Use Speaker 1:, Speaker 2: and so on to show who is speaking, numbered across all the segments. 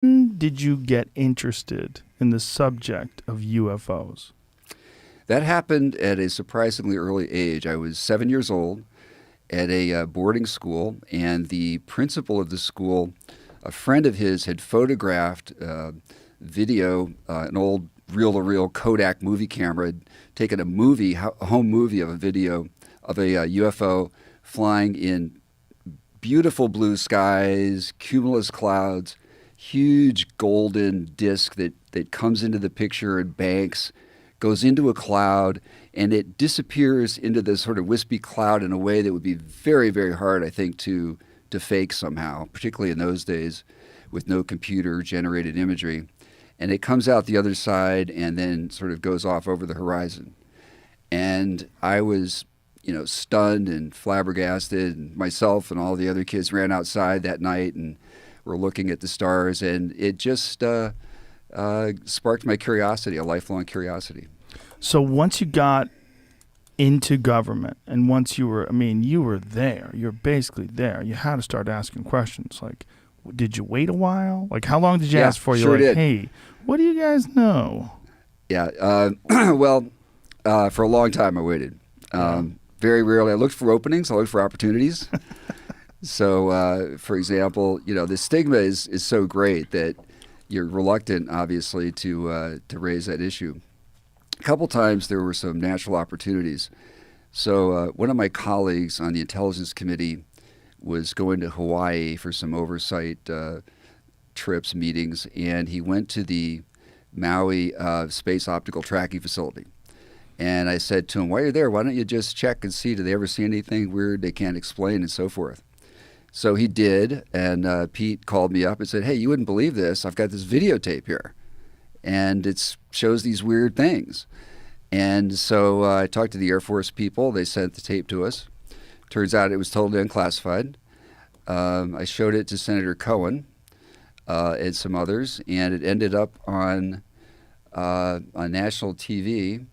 Speaker 1: When did you get interested in the subject of UFOs?
Speaker 2: That happened at a surprisingly early age. I was 7 years old at a boarding school, and the principal of the school, a friend of his, had photographed video, an old reel-to-reel Kodak movie camera, had taken a home movie of a video of a UFO flying in beautiful blue skies, cumulus clouds, huge golden disc that comes into the picture and banks, goes into a cloud, and it disappears into this sort of wispy cloud in a way that would be very, very hard, I think, to fake somehow, particularly in those days with no computer-generated imagery. And it comes out the other side and then sort of goes off over the horizon. And I was, stunned and flabbergasted, and myself and all the other kids ran outside that night and were looking at the stars, and it just sparked my curiosity, a lifelong curiosity.
Speaker 1: So once you got into government and once you were there, you're basically there, you had to start asking questions like, did you wait a while? Like, how long did you ask for? You're like, hey, what do you guys know?
Speaker 2: Yeah, well, for a long time I waited. Very rarely. I looked for openings. I looked for opportunities. So, for example, the stigma is so great that you're reluctant, obviously, to raise that issue. A couple times there were some natural opportunities. So one of my colleagues on the Intelligence Committee was going to Hawaii for some oversight trips, meetings, and he went to the Maui Space Optical Tracking Facility. And I said to him, while you're there, why don't you just check and see, do they ever see anything weird they can't explain and so forth? So he did, and Pete called me up and said, hey, you wouldn't believe this. I've got this videotape here, and it shows these weird things. And so I talked to the Air Force people. They sent the tape to us. Turns out it was totally unclassified. I showed it to Senator Cohen and some others, and it ended up on national TV,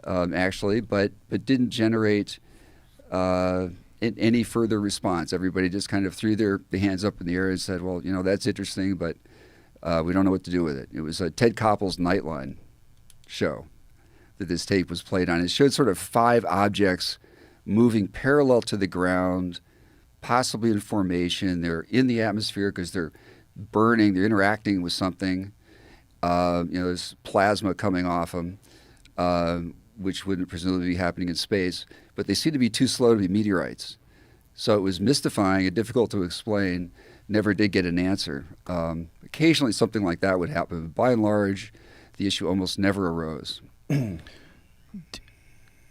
Speaker 2: actually, but didn't generate any further response. Everybody just kind of threw their hands up in the air and said, well, that's interesting, but we don't know what to do with it. It was Ted Koppel's Nightline show that this tape was played on. It showed sort of 5 objects moving parallel to the ground, possibly in formation. They're in the atmosphere because they're burning, they're interacting with something. There's plasma coming off them, which wouldn't presumably be happening in space, but they seem to be too slow to be meteorites. So it was mystifying and difficult to explain, never did get an answer. Occasionally something like that would happen, but by and large, the issue almost never arose.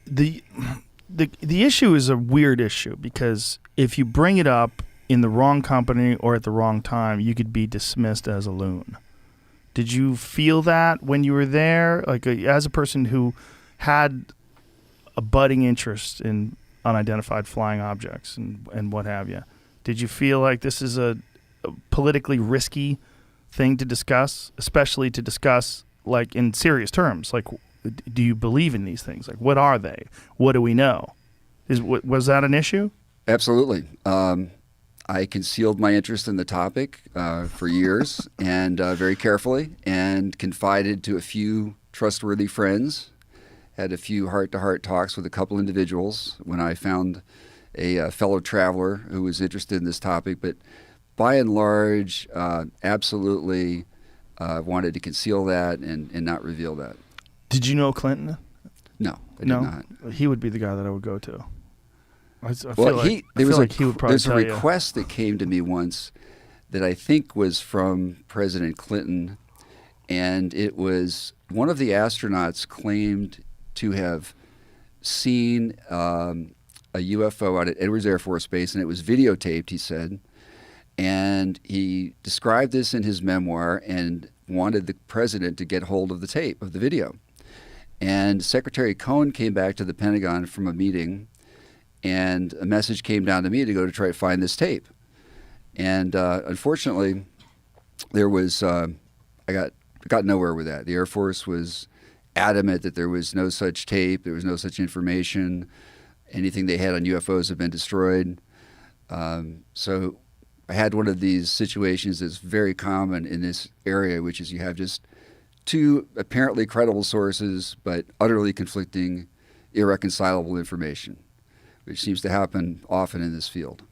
Speaker 1: The issue is a weird issue because if you bring it up in the wrong company or at the wrong time, you could be dismissed as a loon. Did you feel that when you were there, like as a person who had a budding interest in unidentified flying objects and what have you? Did you feel like this is a politically risky thing to discuss, especially to discuss like in serious terms? Like, do you believe in these things? Like, what are they? What do we know? Was that an issue?
Speaker 2: Absolutely. I concealed my interest in the topic for years and very carefully, and confided to a few trustworthy friends. Had a few heart-to-heart talks with a couple individuals when I found a fellow traveler who was interested in this topic. But by and large, absolutely wanted to conceal that and not reveal that.
Speaker 1: Did you know Clinton?
Speaker 2: No, I did not.
Speaker 1: He would be the guy that I would go to.
Speaker 2: There was a
Speaker 1: a
Speaker 2: request that came to me once that I think was from President Clinton, and it was one of the astronauts claimed to have seen a UFO out at Edwards Air Force Base, and it was videotaped, he said. And he described this in his memoir and wanted the president to get hold of the tape, of the video. And Secretary Cohen came back to the Pentagon from a meeting, and a message came down to me to go to try to find this tape. And unfortunately, there was I got nowhere with that. The Air Force was adamant that there was no such tape, there was no such information. Anything they had on UFOs had been destroyed. So I had one of these situations that's very common in this area, which is you have just two apparently credible sources, but utterly conflicting, irreconcilable information, which seems to happen often in this field.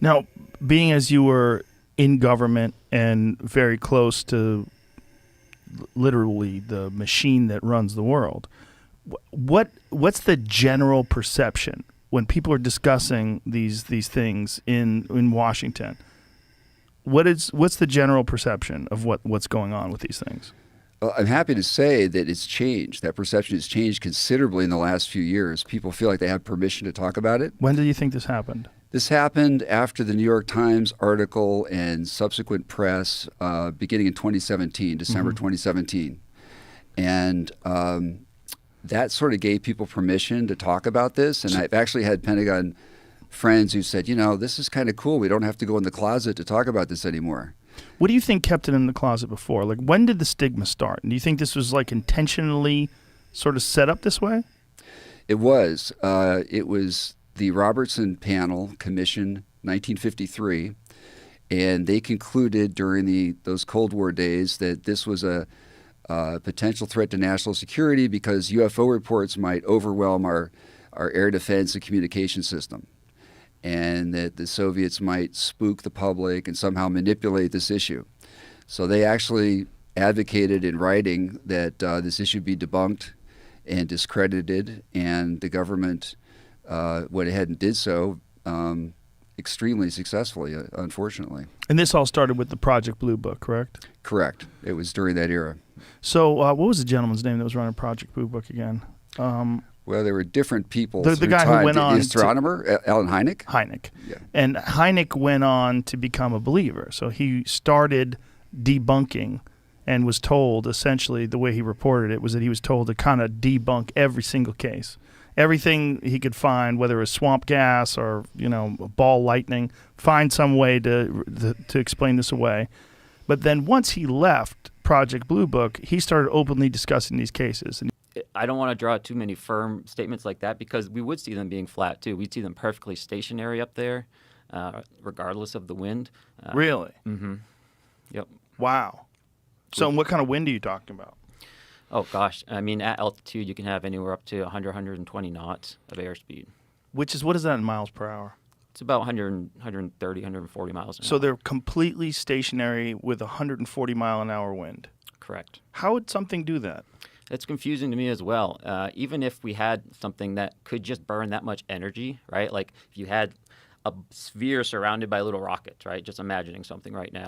Speaker 1: Now, being as you were in government and very close to literally the machine that runs the world, what's the general perception when people are discussing these things in Washington? What's the general perception of what's going on with these things?
Speaker 2: Well, I'm happy to say that it's changed. That perception has changed considerably in the last few years. People feel like they have permission to talk about it.
Speaker 1: When do you think this happened?
Speaker 2: This happened after the New York Times article and subsequent press beginning in 2017, December 2017. And that sort of gave people permission to talk about this. And I've actually had Pentagon friends who said, this is kind of cool. We don't have to go in the closet to talk about this anymore.
Speaker 1: What do you think kept it in the closet before? Like, when did the stigma start? And do you think this was like intentionally sort of set up this way?
Speaker 2: It was. It was the Robertson Panel Commission, 1953, and they concluded during those Cold War days that this was a potential threat to national security because UFO reports might overwhelm our air defense and communication system, and that the Soviets might spook the public and somehow manipulate this issue. So they actually advocated in writing that this issue be debunked and discredited, and the government went ahead and did so extremely successfully, unfortunately.
Speaker 1: And this all started with the Project Blue Book, correct?
Speaker 2: Correct. It was during that era.
Speaker 1: So what was the gentleman's name that was running Project Blue Book again?
Speaker 2: Well, there were different people.
Speaker 1: The guy who went on.
Speaker 2: The astronomer, Alan Hynek?
Speaker 1: Hynek.
Speaker 2: Yeah.
Speaker 1: And Hynek went on to become a believer. So he started debunking and was told, essentially, the way he reported it was that he was told to kind of debunk every single case. Everything he could find, whether it was swamp gas or, ball lightning, find some way to explain this away. But then once he left Project Blue Book, he started openly discussing these cases. And
Speaker 3: I don't want to draw too many firm statements like that because we would see them being flat, too. We'd see them perfectly stationary up there, regardless of the wind.
Speaker 1: Really?
Speaker 3: Mm-hmm. Yep.
Speaker 1: Wow. So what kind of wind are you talking about?
Speaker 3: Oh, gosh. I mean, at altitude, you can have anywhere up to 100, 120 knots of airspeed.
Speaker 1: What is that in miles per hour?
Speaker 3: It's about 130, 140 miles an hour.
Speaker 1: So they're completely stationary with 140 mile an hour wind?
Speaker 3: Correct.
Speaker 1: How would something do that?
Speaker 3: It's confusing to me as well. Even if we had something that could just burn that much energy, right? Like if you had a sphere surrounded by little rockets, right? Just imagining something right now.